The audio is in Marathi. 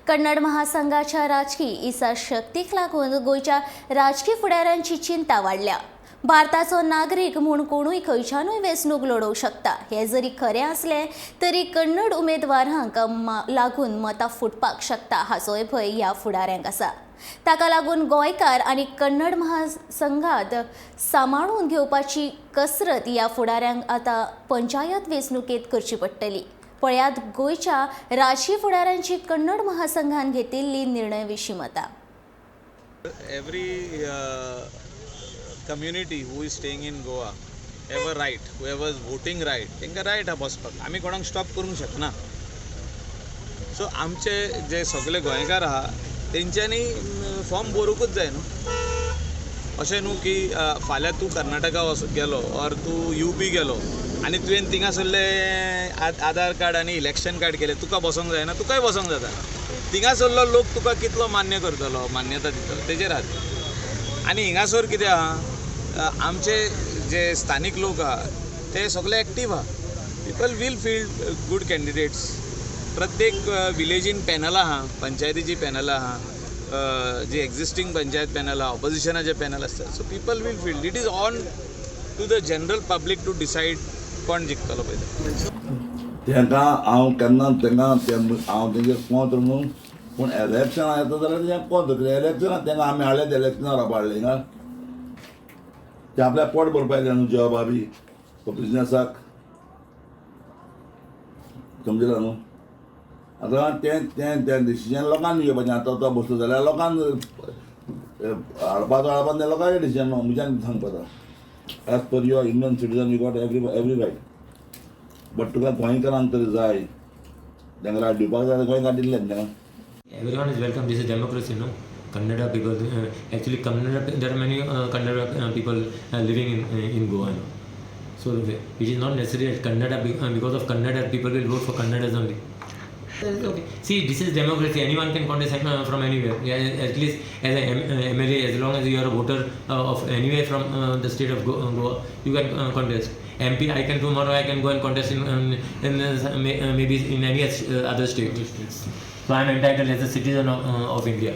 कन्नड महासंघाच्या राजकीय इत्साशक्तीक लागून गोंयच्या राजकीय फुडाऱ्यांची चिंता वाडल्या. भारताचो नागरीक म्हूण कोणूय खंयच्यानूय वेंचणूक लडोवंक शकता. हें जरी खरें आसलें तरी कन्नड उमेदवारांक लागून मतां फुटपाक शकता हाचोय भंय ह्या फुडाऱ्यांक आसा. ताका लागून गोंयकार आनी कन्नड महासंघात सांबाळून घेवपाची कसरत ह्या फुडाऱ्यांक आतां पंचायत वेंचणुकेंत करची पडटली. पळयात गोंयच्या राजकीय फुडाऱ्यांची कन्नड महासंघान घेतिल्ली निर्णय विशीं मतां. Every community who is staying in Goa have a right, whoever is voting right, तांकां रायट हा बसपाक. आमी कोणाक स्टॉप करूंक शकना. सो आमचे जे सगळे गोंयकार आहा तेंच्यांनी फॉर्म भरूंकूच जाय न्हू. अशें न्हू की फाल्यां तूं कर्नाटका गेलो ऑर तूं UP गेलो आनी तुवें थिंगासरले आधार कार्ड आनी इलेक्शन कार्ड केलें, तुका बसोंक जायना? तुकाय बसोंक जाता. थिंगासरलो लोक तुका कितलो मान्य करतलो, मान्यता दितलो तेजेर आसा. आनी हिंगासर कितें आहा, आमचे जे स्थानीक लोक आहा ते सगळे एक्टीव आहा. People will field good candidates. प्रत्येक विलेजीन पॅनल आहा, पंचायतीची पॅनल आहा, जी एक्झिस्टींग पंचायत पॅनल आहा, ऑपोजिशनाचे पॅनल आसता. So people will field. It is on to the general public to decide कोण जिखतलो पळय. तांकां हांव केन्ना हांव तेंचेर कोंत न्हू, पूण इलेक्शनां येता जाल्यार तें कोंत. इलेक्शनां तांकां आमी हाडले इलेक्शनां रावपा हाडले हिंगा. ते आपल्या पोट भरपाक जाय न्हू, जॉबा बी बिजनेसाक. समजला न्हू. आतां तें डिसिजन लोकांनी घेवपाचें. आतां तो बसलो जाल्यार लोकांक हाडपाचो तें लोकांचें डिसिजन न्हू, म्हज्यान सांगपाचो. As per your Indian citizen you got every right. But तुका गोंयकारांक तरी जाय, तांकां रायट दिवपाक जाय. गोंयकार दिल्ले तांकां. Everyone is welcome. This is democracy, no? Kannada people, actually Kannada, there are many Kannada people living in Goa, no? So it is not necessary that Kannada, because of Kannada people will vote for Kannadas only. Okay. See, this is democracy. Anyone can contest from anywhere. Yeah, at least as an MLA, as long as you are a voter of anywhere from the state of Goa, you can contest. MP, I can tomorrow I can go and contest in maybe in any other state. So I am entitled as a citizen of India.